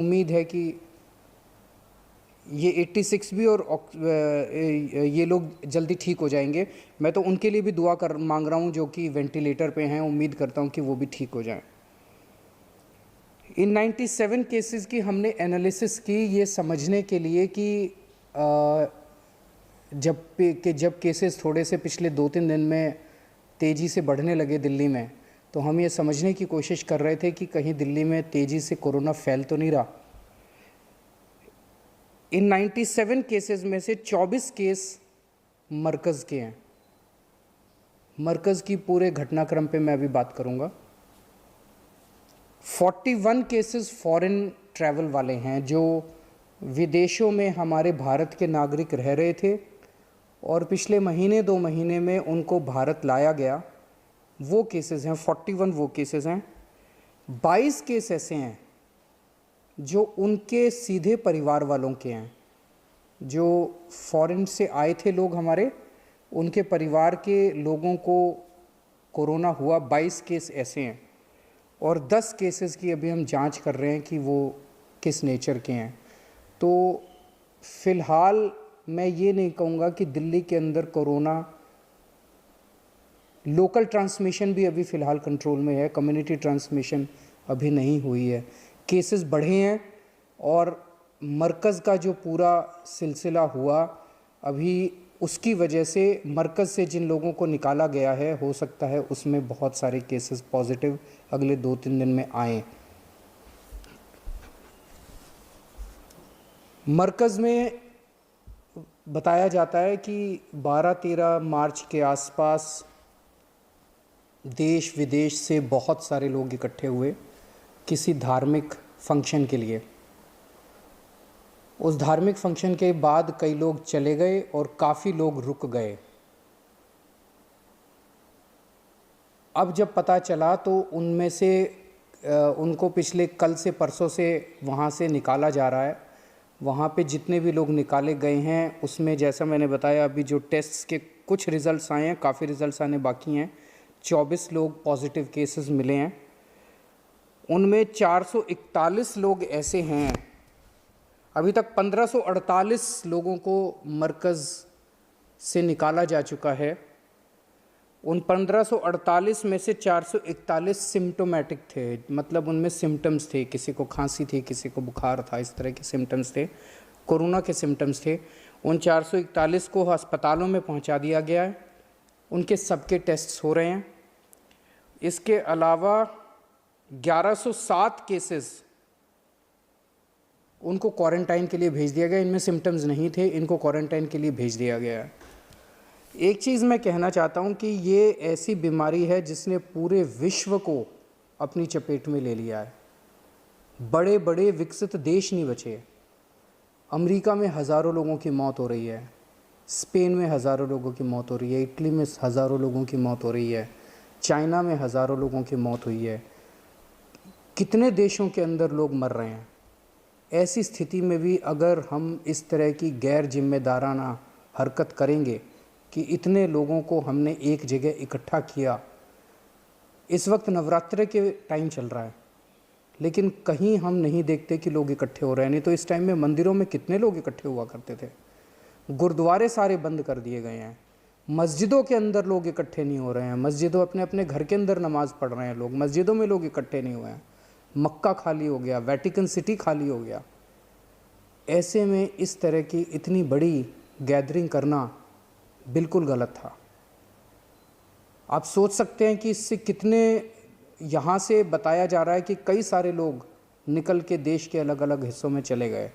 उम्मीद है कि ये 86 भी और ये लोग जल्दी ठीक हो जाएंगे। मैं तो उनके लिए भी दुआ कर मांग रहा हूँ जो कि वेंटिलेटर पे हैं। उम्मीद करता हूँ कि वो भी ठीक हो जाएं। इन 97 केसेस की हमने एनालिसिस की ये समझने के लिए कि जब केसेस थोड़े से पिछले 2-3 दिन में तेज़ी से बढ़ने लगे दिल्ली में, तो हम ये समझने की कोशिश कर रहे थे कि कहीं दिल्ली में तेज़ी से कोरोना फैल तो नहीं रहा। इन 97 केसेस में से 24 केस मरकज़ के हैं। मरकज़ की पूरे घटनाक्रम पे मैं अभी बात करूंगा। 41 केसेस फॉरेन ट्रैवल वाले हैं जो विदेशों में हमारे भारत के नागरिक रह रहे थे और पिछले महीने 2 महीने में उनको भारत लाया गया। वो केसेस हैं, 41 वो केसेस हैं। 22 केस ऐसे हैं जो उनके सीधे परिवार वालों के हैं, जो फॉरेन से आए थे लोग हमारे, उनके परिवार के लोगों को कोरोना हुआ। 22 केस ऐसे हैं और 10 केसेस की अभी हम जांच कर रहे हैं कि वो किस नेचर के हैं। तो फ़िलहाल मैं ये नहीं कहूँगा कि दिल्ली के अंदर कोरोना लोकल ट्रांसमिशन भी अभी फ़िलहाल कंट्रोल में है, कम्युनिटी ट्रांसमिशन अभी नहीं हुई है। केसेस बढ़े हैं और मरकज़ का जो पूरा सिलसिला हुआ अभी, उसकी वजह से मरकज़ से जिन लोगों को निकाला गया है, हो सकता है उसमें बहुत सारे केसेस पॉजिटिव अगले 2-3 दिन में आए। मरकज़ में बताया जाता है कि 12-13 मार्च के आसपास देश विदेश से बहुत सारे लोग इकट्ठे हुए किसी धार्मिक फंक्शन के लिए। उस धार्मिक फंक्शन के बाद कई लोग चले गए और काफ़ी लोग रुक गए। अब जब पता चला तो उनमें से उनको पिछले कल से परसों से वहाँ से निकाला जा रहा है। वहाँ पे जितने भी लोग निकाले गए हैं उसमें, जैसा मैंने बताया, अभी जो टेस्ट्स के कुछ रिज़ल्ट्स आए हैं, काफ़ी रिज़ल्ट्स आने बाकी हैं। 24 लोग पॉजिटिव केसेस मिले हैं। उनमें 441 लोग ऐसे हैं, अभी तक 1548 लोगों को मरकज़ से निकाला जा चुका है। उन 1548 में से 441 सिम्टोमेटिक थे, मतलब उनमें सिम्टम्स थे, किसी को खांसी थी, किसी को बुखार था, इस तरह के सिम्टम्स थे, कोरोना के सिम्टम्स थे। उन 441 को अस्पतालों में पहुंचा दिया गया है। उनके सबके टेस्ट्स हो रहे हैं। इसके अलावा 1107 केसेस उनको क्वारंटाइन के लिए भेज दिया गया। इनमें सिम्टम्स नहीं थे, इनको क्वारंटाइन के लिए भेज दिया गया है। एक चीज़ मैं कहना चाहता हूँ कि ये ऐसी बीमारी है जिसने पूरे विश्व को अपनी चपेट में ले लिया है। बड़े बड़े विकसित देश नहीं बचे। अमेरिका में हज़ारों लोगों की मौत हो रही है, स्पेन में हज़ारों लोगों की मौत हो रही है, इटली में हज़ारों लोगों की मौत हो रही है, चाइना में हज़ारों लोगों की मौत हुई है। कितने देशों के अंदर लोग मर रहे हैं। ऐसी स्थिति में भी अगर हम इस तरह की गैर जिम्मेदाराना हरकत करेंगे कि इतने लोगों को हमने एक जगह इकट्ठा किया। इस वक्त नवरात्रि के टाइम चल रहा है, लेकिन कहीं हम नहीं देखते कि लोग इकट्ठे हो रहे हैं। नहीं तो इस टाइम में मंदिरों में कितने लोग इकट्ठे हुआ करते थे। गुरुद्वारे सारे बंद कर दिए गए हैं। मस्जिदों के अंदर लोग इकट्ठे नहीं हो रहे हैं। मस्जिदों अपने अपने घर के अंदर नमाज़ पढ़ रहे हैं लोग, मस्जिदों में लोग इकट्ठे नहीं हुए हैं। मक्का खाली हो गया, वेटिकन सिटी खाली हो गया। ऐसे में इस तरह की इतनी बड़ी गैदरिंग करना बिल्कुल गलत था। आप सोच सकते हैं कि इससे कितने, यहाँ से बताया जा रहा है कि कई सारे लोग निकल के देश के अलग अलग हिस्सों में चले गए।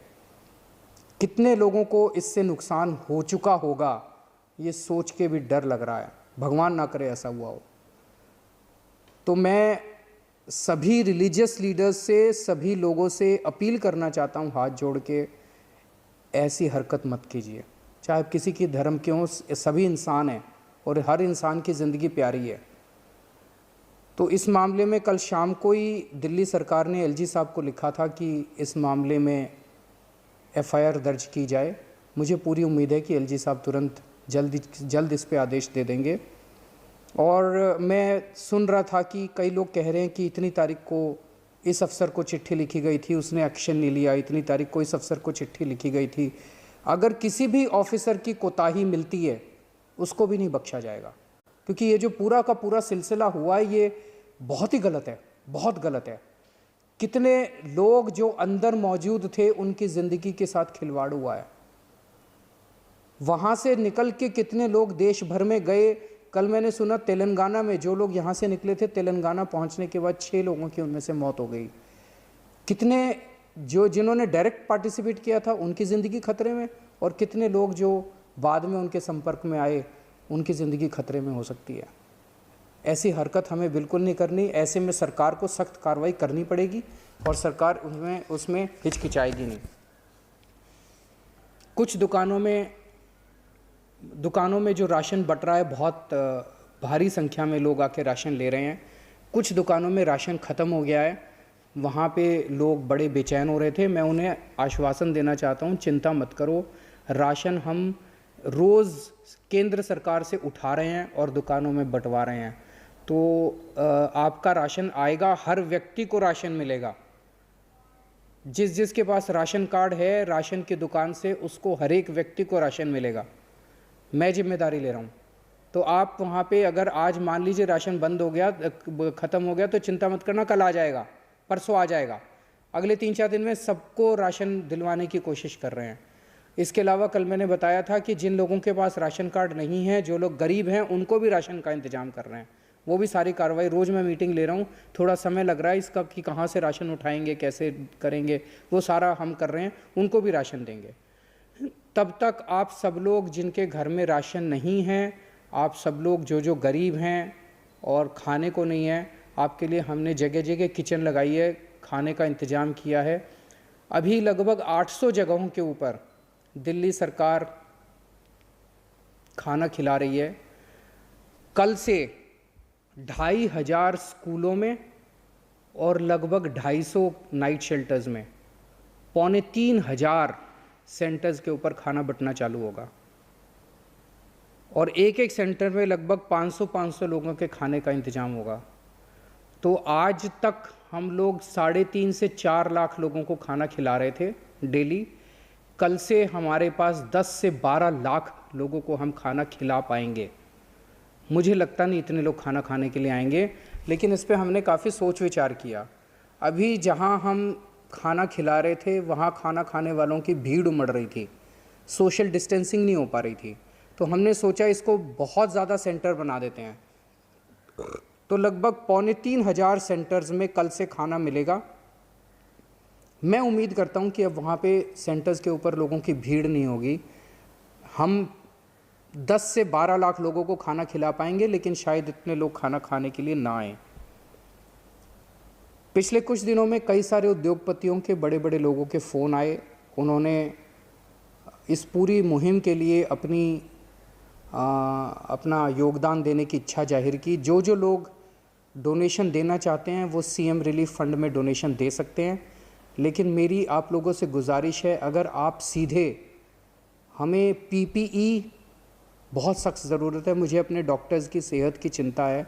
कितने लोगों को इससे नुकसान हो चुका होगा, ये सोच के भी डर लग रहा है। भगवान ना करे ऐसा हुआ हो। तो मैं सभी रिलीजियस लीडर्स से, सभी लोगों से अपील करना चाहता हूँ, हाथ जोड़ के, ऐसी हरकत मत कीजिए। चाहे किसी की धर्म के हों, सभी इंसान हैं और हर इंसान की ज़िंदगी प्यारी है। तो इस मामले में कल शाम को ही दिल्ली सरकार ने एलजी साहब को लिखा था कि इस मामले में एफआईआर दर्ज की जाए। मुझे पूरी उम्मीद है कि एलजी साहब तुरंत जल्द इस पे आदेश दे देंगे। और मैं सुन रहा था कि कई लोग कह रहे हैं कि इतनी तारीख को इस अफसर को चिट्ठी लिखी गई थी, उसने एक्शन नहीं लिया, इतनी तारीख को इस अफसर को चिट्ठी लिखी गई थी। अगर किसी भी ऑफिसर की कोताही मिलती है उसको भी नहीं बख्शा जाएगा, क्योंकि ये जो पूरा का पूरा सिलसिला हुआ है ये बहुत ही गलत है, बहुत गलत है। कितने लोग जो अंदर मौजूद थे उनकी ज़िंदगी के साथ खिलवाड़ हुआ है। वहाँ से निकल के कितने लोग देश भर में गए। कल मैंने सुना तेलंगाना में जो लोग यहाँ से निकले थे, तेलंगाना पहुँचने के बाद 6 लोगों की उनमें से मौत हो गई। कितने जिन्होंने डायरेक्ट पार्टिसिपेट किया था उनकी ज़िंदगी खतरे में, और कितने लोग जो बाद में उनके संपर्क में आए उनकी ज़िंदगी खतरे में हो सकती है। ऐसी हरकत हमें बिल्कुल नहीं करनी। ऐसे में सरकार को सख्त कार्रवाई करनी पड़ेगी और सरकार उसमें हिचकिचाएगी नहीं। कुछ दुकानों में जो राशन बट रहा है, बहुत भारी संख्या में लोग आके राशन ले रहे हैं। कुछ दुकानों में राशन ख़त्म हो गया है, वहाँ पे लोग बड़े बेचैन हो रहे थे। मैं उन्हें आश्वासन देना चाहता हूँ, चिंता मत करो, राशन हम रोज़ केंद्र सरकार से उठा रहे हैं और दुकानों में बंटवा रहे हैं। तो आपका राशन आएगा, हर व्यक्ति को राशन मिलेगा। जिसके पास राशन कार्ड है राशन की दुकान से, उसको हर एक व्यक्ति को राशन मिलेगा। मैं जिम्मेदारी ले रहा हूँ। तो आप वहाँ पे अगर आज मान लीजिए राशन बंद हो गया, ख़त्म हो गया, तो चिंता मत करना, कल आ जाएगा, परसों आ जाएगा। अगले 3-4 दिन में सबको राशन दिलवाने की कोशिश कर रहे हैं। इसके अलावा कल मैंने बताया था कि जिन लोगों के पास राशन कार्ड नहीं है, जो लोग गरीब हैं, उनको भी राशन का इंतज़ाम कर रहे हैं। वो भी सारी कार्रवाई, रोज़ मैं मीटिंग ले रहा हूँ, थोड़ा समय लग रहा है इसका कि कहाँ से राशन उठाएंगे, कैसे करेंगे, वो सारा हम कर रहे हैं, उनको भी राशन देंगे। तब तक आप सब लोग जिनके घर में राशन नहीं है, आप सब लोग जो गरीब हैं और खाने को नहीं है, आपके लिए हमने जगह जगह किचन लगाई है, खाने का इंतज़ाम किया है। अभी लगभग 800 जगहों के ऊपर दिल्ली सरकार खाना खिला रही है। कल से 2500 स्कूलों में और लगभग 250 नाइट शेल्टर्स में 2500 सेंटर्स के ऊपर खाना बंटना चालू होगा, और एक सेंटर में लगभग 500 लोगों के खाने का इंतज़ाम होगा। तो आज तक हम लोग 3.5 से 4 लाख लोगों को खाना खिला रहे थे डेली। कल से हमारे पास 10 से 12 लाख लोगों को हम खाना खिला पाएंगे। मुझे लगता नहीं इतने लोग खाना खाने के लिए आएंगे, लेकिन इस पे हमने काफ़ी सोच विचार किया। अभी जहां हम खाना खिला रहे थे वहां खाना खाने वालों की भीड़ उमड़ रही थी, सोशल डिस्टेंसिंग नहीं हो पा रही थी। तो हमने सोचा इसको बहुत ज़्यादा सेंटर बना देते हैं। तो लगभग 2500 सेंटर्स में कल से खाना मिलेगा। मैं उम्मीद करता हूं कि अब वहाँ पे सेंटर्स के ऊपर लोगों की भीड़ नहीं होगी। हम 10 से 12 लाख लोगों को खाना खिला पाएंगे, लेकिन शायद इतने लोग खाना खाने के लिए ना आए। पिछले कुछ दिनों में कई सारे उद्योगपतियों के बड़े बड़े लोगों के फ़ोन आए। उन्होंने इस पूरी मुहिम के लिए अपना योगदान देने की इच्छा जाहिर की। जो लोग डोनेशन देना चाहते हैं वो सीएम रिलीफ फंड में डोनेशन दे सकते हैं, लेकिन मेरी आप लोगों से गुजारिश है, अगर आप सीधे, हमें पीपीई बहुत सख्त ज़रूरत है। मुझे अपने डॉक्टर्स की सेहत की चिंता है।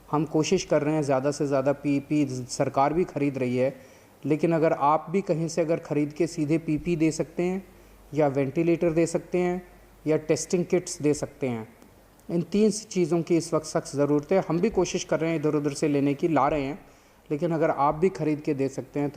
हम कोशिश कर रहे हैं ज़्यादा से ज़्यादा पीपी, सरकार भी ख़रीद रही है, लेकिन अगर आप भी कहीं से अगर ख़रीद के सीधे पीपी दे सकते हैं, या वेंटिलेटर दे सकते हैं, या टेस्टिंग किट्स दे सकते हैं, इन 3 चीज़ों की इस वक्त सख्त ज़रूरत है। हम भी कोशिश कर रहे हैं इधर उधर से लेने की, ला रहे हैं, लेकिन अगर आप भी ख़रीद के दे सकते हैं तो